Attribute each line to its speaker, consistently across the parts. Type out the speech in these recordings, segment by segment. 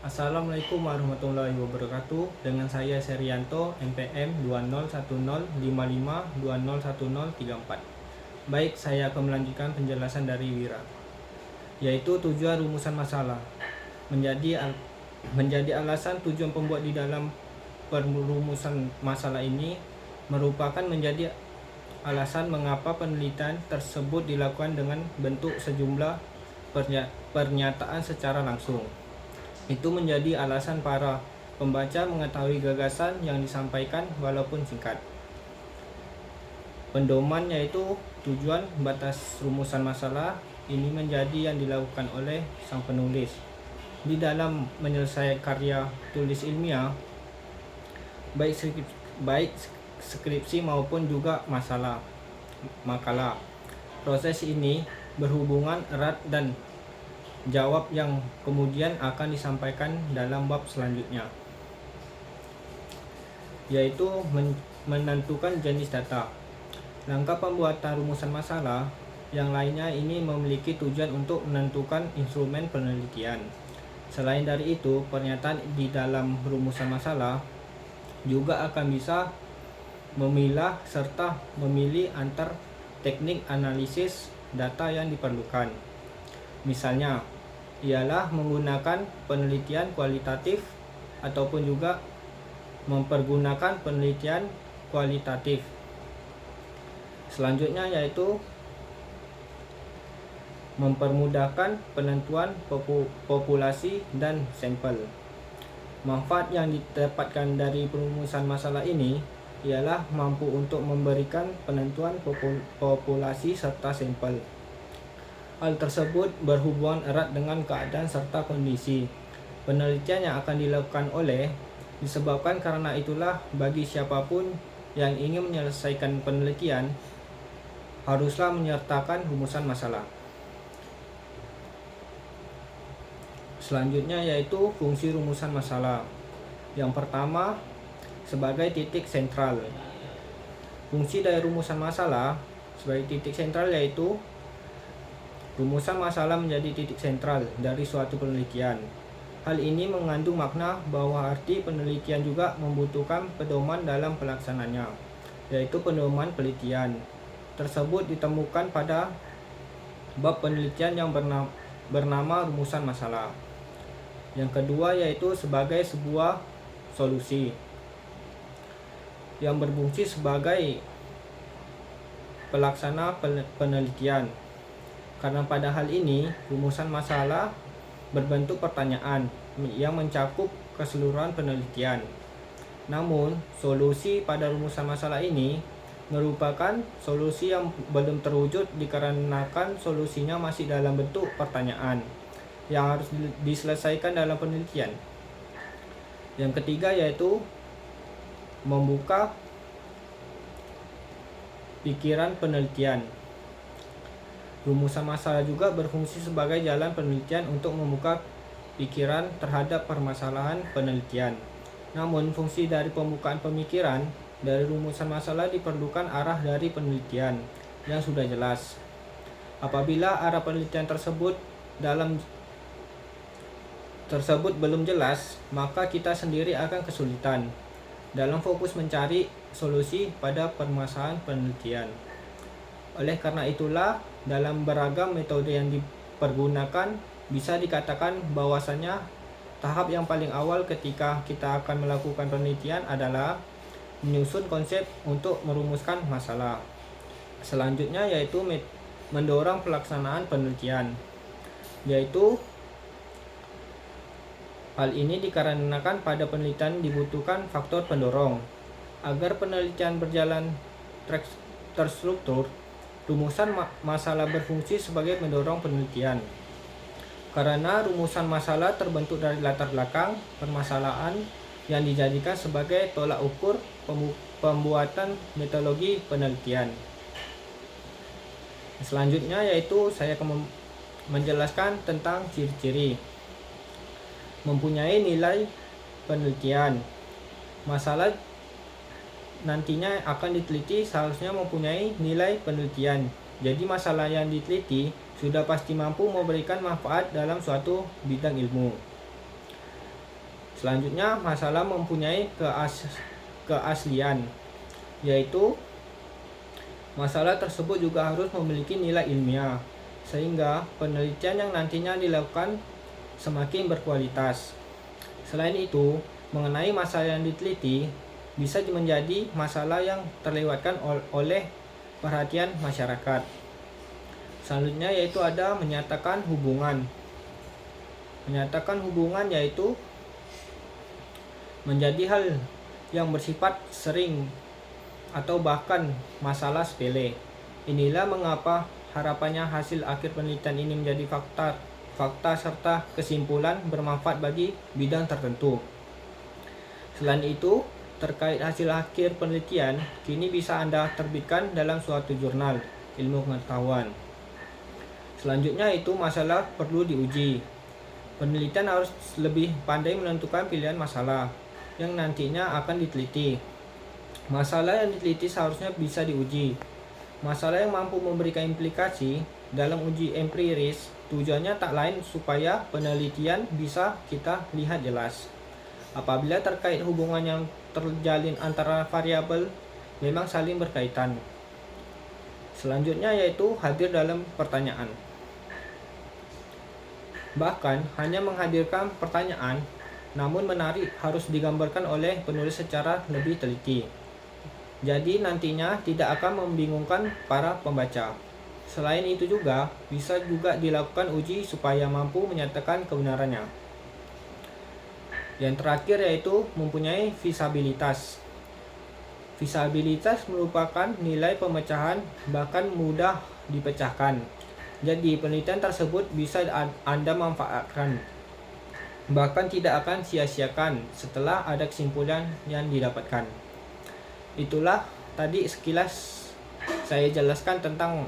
Speaker 1: Assalamualaikum warahmatullahi wabarakatuh. Dengan saya Serianto, NPM 201055201034. Baik, saya akan melanjutkan penjelasan dari Wira, yaitu tujuan rumusan masalah. Menjadi alasan tujuan pembuat di dalam perumusan masalah ini merupakan menjadi alasan mengapa penelitian tersebut dilakukan dengan bentuk sejumlah pernyataan secara langsung. Itu menjadi alasan para pembaca mengetahui gagasan yang disampaikan walaupun singkat. Pendoman yaitu tujuan batas rumusan masalah ini menjadi yang dilakukan oleh sang penulis di dalam menyelesaikan karya tulis ilmiah, baik skripsi maupun juga makalah. Proses ini berhubungan erat dan jawab yang kemudian akan disampaikan dalam bab selanjutnya, yaitu menentukan jenis data. Langkah pembuatan rumusan masalah yang lainnya ini memiliki tujuan untuk menentukan instrumen penelitian. Selain dari itu, pernyataan di dalam rumusan masalah juga akan bisa memilah serta memilih antar teknik analisis data yang diperlukan. Misalnya, ialah menggunakan penelitian kualitatif ataupun juga mempergunakan penelitian kualitatif. Selanjutnya yaitu mempermudahkan penentuan populasi dan sampel. Manfaat yang didapatkan dari perumusan masalah ini ialah mampu untuk memberikan penentuan populasi serta sampel. Hal tersebut berhubungan erat dengan keadaan serta kondisi penelitian yang akan dilakukan disebabkan karena itulah bagi siapapun yang ingin menyelesaikan penelitian haruslah menyertakan rumusan masalah. Selanjutnya yaitu fungsi rumusan masalah. Yang pertama, sebagai titik sentral. Fungsi dari rumusan masalah sebagai titik sentral yaitu rumusan masalah menjadi titik sentral dari suatu penelitian. Hal ini mengandung makna bahwa arti penelitian juga membutuhkan pedoman dalam pelaksananya, yaitu pedoman penelitian. Tersebut ditemukan pada bab penelitian yang bernama rumusan masalah. Yang kedua yaitu sebagai sebuah solusi yang berfungsi sebagai pelaksana penelitian. Karena pada hal ini rumusan masalah berbentuk pertanyaan yang mencakup keseluruhan penelitian. Namun, solusi pada rumusan masalah ini merupakan solusi yang belum terwujud dikarenakan solusinya masih dalam bentuk pertanyaan yang harus diselesaikan dalam penelitian. Yang ketiga yaitu membuka pikiran penelitian. Rumusan masalah juga berfungsi sebagai jalan penelitian untuk membuka pikiran terhadap permasalahan penelitian. Namun, fungsi dari pembukaan pemikiran dari rumusan masalah diperlukan arah dari penelitian yang sudah jelas. Apabila arah penelitian tersebut belum jelas, maka kita sendiri akan kesulitan dalam fokus mencari solusi pada permasalahan penelitian. Oleh karena itulah, dalam beragam metode yang dipergunakan, bisa dikatakan bahwasanya tahap yang paling awal ketika kita akan melakukan penelitian adalah menyusun konsep untuk merumuskan masalah. Selanjutnya yaitu mendorong pelaksanaan penelitian, yaitu hal ini dikarenakan pada penelitian dibutuhkan faktor pendorong. Agar penelitian berjalan terstruktur, rumusan masalah berfungsi sebagai pendorong penelitian. Karena rumusan masalah terbentuk dari latar belakang permasalahan yang dijadikan sebagai tolak ukur pembuatan metodologi penelitian. Selanjutnya yaitu saya akan menjelaskan tentang ciri-ciri mempunyai nilai penelitian. Masalah nantinya akan diteliti seharusnya mempunyai nilai penelitian. Jadi masalah yang diteliti sudah pasti mampu memberikan manfaat dalam suatu bidang ilmu. Selanjutnya, masalah mempunyai keaslian, yaitu masalah tersebut juga harus memiliki nilai ilmiah, sehingga penelitian yang nantinya dilakukan semakin berkualitas. Selain itu, mengenai masalah yang diteliti bisa menjadi masalah yang terlewatkan oleh perhatian masyarakat. Selanjutnya yaitu ada menyatakan hubungan. Menyatakan hubungan yaitu menjadi hal yang bersifat sering atau bahkan masalah sepele. Inilah mengapa harapannya hasil akhir penelitian ini menjadi fakta serta kesimpulan bermanfaat bagi bidang tertentu. Selain itu, terkait hasil akhir penelitian, kini bisa Anda terbitkan dalam suatu jurnal ilmu pengetahuan. Selanjutnya itu masalah perlu diuji. Penelitian harus lebih pandai menentukan pilihan masalah yang nantinya akan diteliti. Masalah yang diteliti seharusnya bisa diuji. Masalah yang mampu memberikan implikasi dalam uji empiris, tujuannya tak lain supaya penelitian bisa kita lihat jelas. Apabila terkait hubungan yang terjalin antara variabel memang saling berkaitan. Selanjutnya yaitu hadir dalam pertanyaan. Bahkan hanya menghadirkan pertanyaan, namun menarik harus digambarkan oleh penulis secara lebih teliti. Jadi nantinya tidak akan membingungkan para pembaca. Selain itu juga bisa juga dilakukan uji supaya mampu menyatakan kebenarannya. Yang terakhir yaitu mempunyai feasibilitas. Feasibilitas merupakan nilai pemecahan bahkan mudah dipecahkan. Jadi penelitian tersebut bisa Anda manfaatkan, bahkan tidak akan sia-siakan setelah ada kesimpulan yang didapatkan. Itulah tadi sekilas saya jelaskan tentang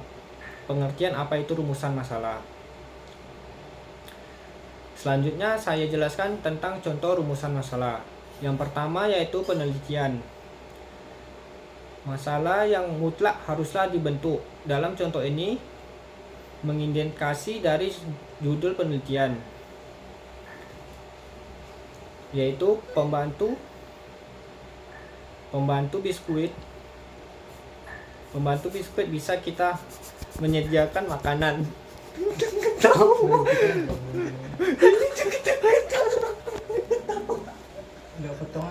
Speaker 1: pengertian apa itu rumusan masalah. Selanjutnya saya jelaskan tentang contoh rumusan masalah. Yang pertama yaitu penelitian. Masalah yang mutlak haruslah dibentuk. Dalam contoh ini mengidentifikasi dari judul penelitian, yaitu pembantu biskuit. Pembantu biskuit bisa kita menyediakan makanan.
Speaker 2: Nggak potongan.